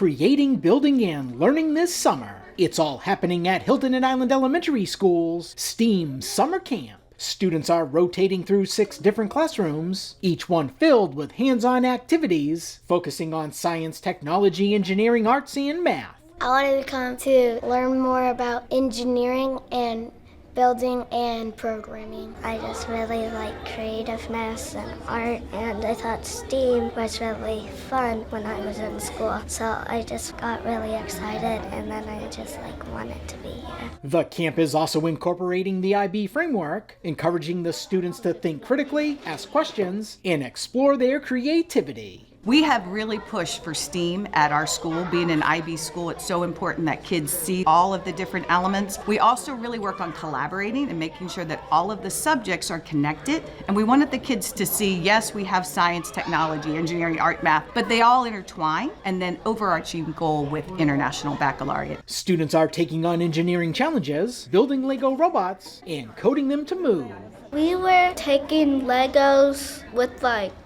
Creating, building, and learning this summer. It's all happening at Hilton and Island Elementary School's STEAM Summer Camp. Students are rotating through 6 different classrooms, each one filled with hands-on activities, focusing on science, technology, engineering, arts, and math. I wanted to come to learn more about engineering and building and programming. I just really like creativeness and art, and I thought STEAM was really fun when I was in school. So I just got really excited, and then I just wanted to be here. The camp is also incorporating the IB framework, encouraging the students to think critically, ask questions, and explore their creativity. We have really pushed for STEAM at our school. Being an IB school, it's so important that kids see all of the different elements. We also really work on collaborating and making sure that all of the subjects are connected. And we wanted the kids to see, yes, we have science, technology, engineering, art, math, but they all intertwine, and then overarching goal with International Baccalaureate. Students are taking on engineering challenges, building Lego robots, and coding them to move. We were taking Legos with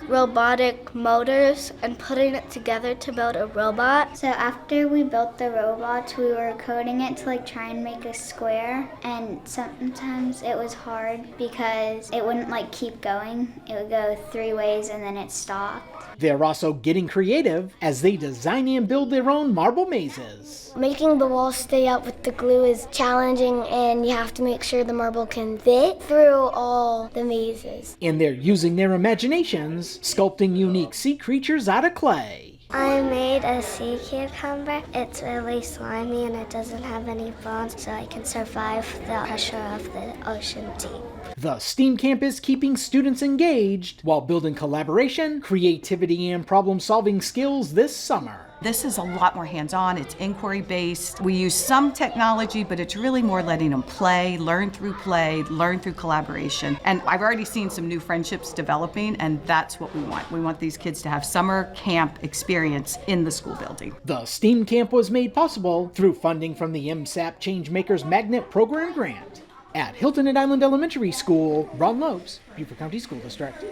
robotic motors and putting it together to build a robot. So after we built the robots, we were coding it to try and make a square, and sometimes it was hard because it wouldn't keep going. It would go 3 ways and then it stopped. They're also getting creative as they design and build their own marble mazes. Making the walls stay up with the glue is challenging, and you have to make sure the marble can fit through all the mazes. And they're using their imaginations, sculpting unique sea creatures out of clay. I made a sea cucumber. It's really slimy and it doesn't have any bones, so I can survive the pressure of the ocean deep. The STEAM camp is keeping students engaged while building collaboration, creativity, and problem-solving skills this summer. This is a lot more hands-on. It's inquiry-based. We use some technology, but it's really more letting them play, learn through collaboration. And I've already seen some new friendships developing, and that's what we want. We want these kids to have summer camp experience in the school building. The STEAM camp was made possible through funding from the MSAP Changemakers Magnet Program Grant. At Hilton and Island Elementary School, Ron Lopes, Beaufort County School District.